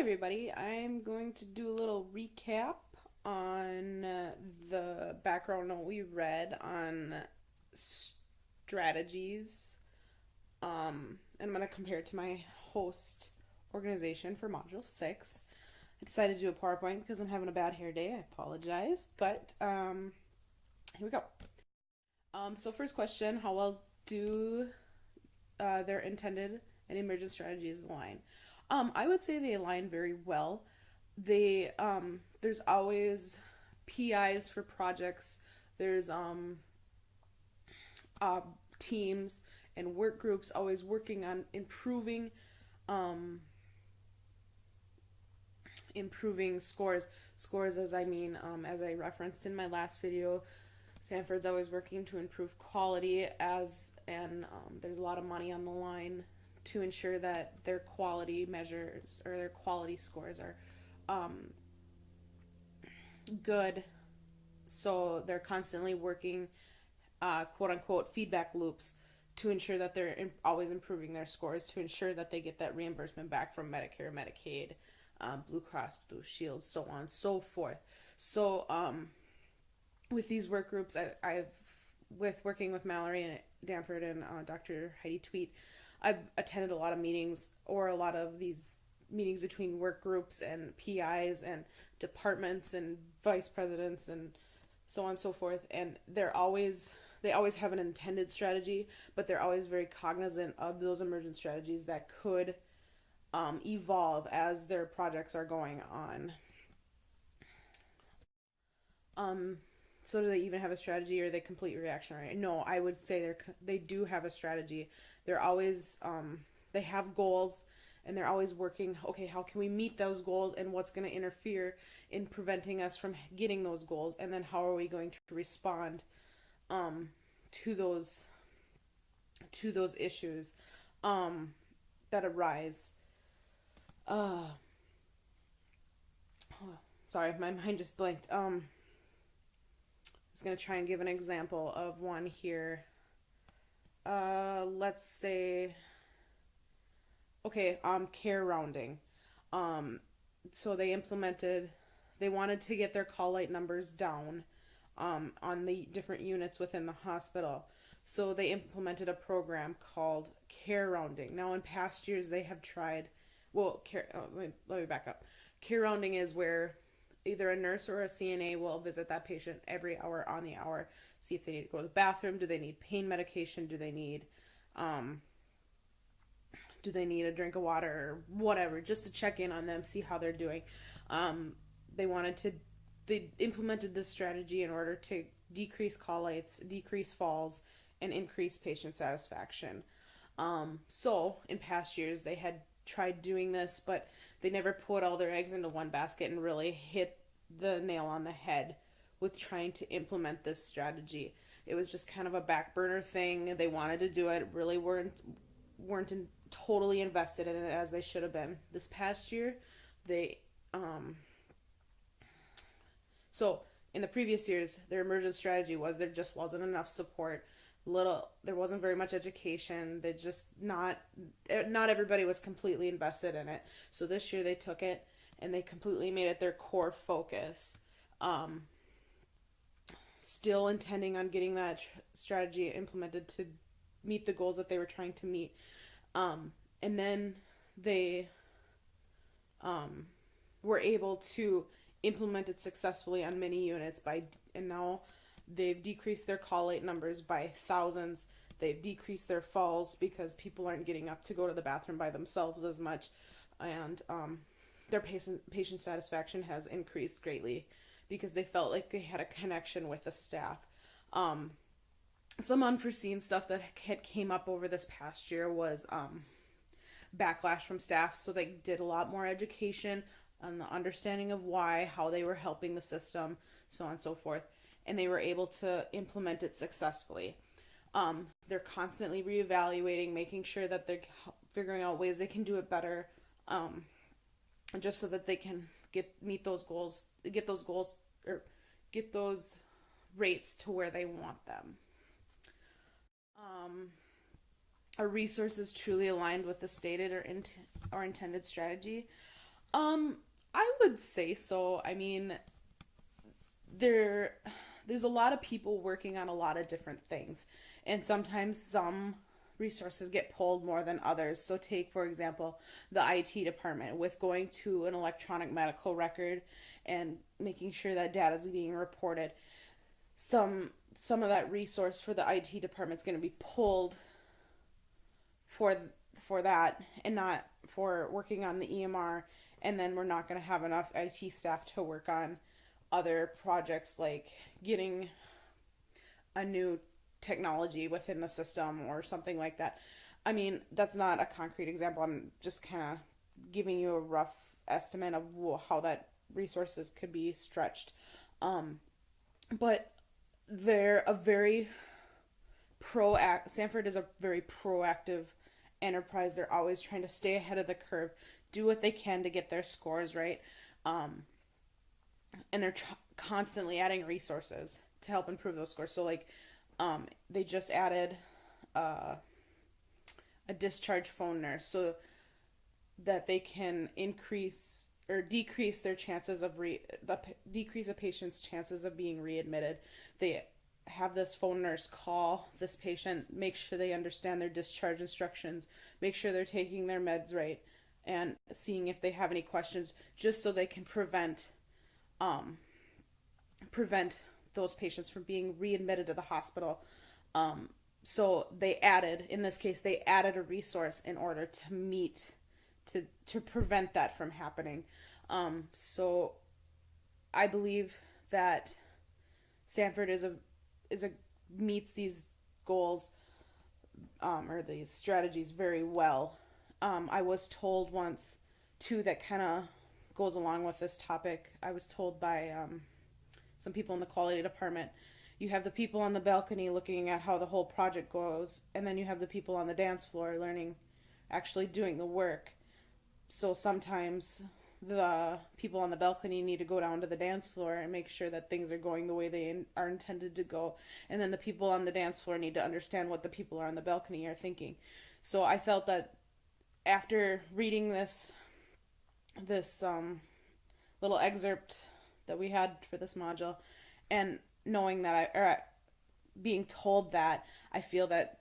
everybody. I'm going to do a little recap on the background note we read on strategies. And I'm going to compare it to my host organization for Module 6. I decided to do a PowerPoint because I'm having a bad hair day. I apologize. But here we go. So first question, how well do their intended and emergent strategies align? I would say they align very well. There's always PIs for projects. There's uh, teams and work groups always working on um, improving scores. Scores, as I mean, as I referenced in my last video, Sanford's always working to improve quality and there's a lot of money on the line to ensure that their quality measures or their quality scores are um, good. So they're constantly working, quote unquote, feedback loops to ensure that they're always improving their scores to ensure that they get that reimbursement back from Medicare, Medicaid, Blue Cross, Blue Shield, so on and so forth. So, with these work groups, I've with working with Mallory Danford and Dr. Heidi Tweet, I've attended a lot of meetings or a lot of these meetings between work groups and PIs and departments and vice presidents and so on and so forth. And they always have an intended strategy, but they're always very cognizant of those emergent strategies that could evolve as their projects are going on. Um, so do they even have a strategy, or are they completely reactionary? No, I would say they do have a strategy. They're always they have goals, and they're always working. Okay, how can we meet those goals, and what's going to interfere in preventing us from getting those goals, and then how are we going to respond um, to those issues that arise. Uh, oh, sorry, my mind just blanked. I was going to try and give an example of one here. Let's say, okay, care rounding. Um, so they wanted to get their call light numbers down on the different units within the hospital. So they implemented a program called care rounding. Now, in past years, they have tried, let me back up. Care rounding is where either a nurse or a CNA will visit that patient every hour on the hour, see if they need to go to the bathroom, do they need pain medication, um, do they need a drink of water or whatever, just to check in on them, see how they're doing. Um, they wanted to, they implemented this strategy in order to decrease call lights, decrease falls, and increase patient satisfaction. So in past years, they had tried doing this, but they never put all their eggs into one basket and really hit the nail on the head with trying to implement this strategy. It was just kind of a back burner thing. They wanted to do it, really totally invested in it as they should have been. This past year, they so in the previous years, their emergent strategy was there just wasn't enough support. There wasn't very much education. They just not everybody was completely invested in it. So this year they took it and they completely made it their core focus. Um, Still intending on getting that strategy implemented to meet the goals that they were trying to meet. And then they were able to implement it successfully on many units and now they've decreased their call light numbers by thousands. They've decreased their falls because people aren't getting up to go to the bathroom by themselves as much, and their patient satisfaction has increased greatly because they felt like they had a connection with the staff. Some unforeseen stuff that had came up over this past year was backlash from staff, so they did a lot more education on the understanding of why, how they were helping the system, so on and so forth, and they were able to implement it successfully. They're constantly reevaluating, making sure that they're figuring out ways they can do it better, just so that they can meet those goals, or get those rates to where they want them. Are resources truly aligned with the stated or intended strategy? Um, I would say so. I mean, there there's a lot of people working on a lot of different things, and sometimes some resources get pulled more than others. So take for example the IT department with going to an electronic medical record and making sure that data is being reported. Some of that resource for the IT department is going to be pulled for for that and not for working on the EMR, and then we're not going to have enough IT staff to work on other projects like getting a new technology within the system or something like that. I mean, that's not a concrete example. I'm just kind of giving you a rough estimate of how that resources could be stretched. Um, but they're a very Sanford is a very proactive enterprise. They're always trying to stay ahead of the curve, do what they can to get their scores right. Um, and they're constantly adding resources to help improve those scores. So like they just added uh, a discharge phone nurse so that they can increase or decrease their chances of decrease a patient's chances of being readmitted. They have this phone nurse call this patient, make sure they understand their discharge instructions, make sure they're taking their meds right, and seeing if they have any questions, just so they can um, prevent those patients from being readmitted to the hospital. So they added, in this case, they added a resource in order to to prevent that from happening. So I believe that Sanford is a meets these goals or these strategies very well. I was told once too that kind of goes along with this topic. I was told by some people in the quality department. You have the people on the balcony looking at how the whole project goes, and then you have the people on the dance floor learning, actually doing the work. So sometimes the people on the balcony need to go down to the dance floor and make sure that things are going the way they are intended to go. And then the people on the dance floor need to understand what the people on the balcony are thinking. So I felt that after reading this little excerpt that we had for this module, and knowing that being told that, I feel that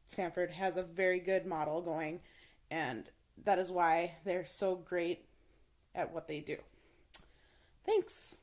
Sanford has a very good model going, and that is why they're so great at what they do. Thanks.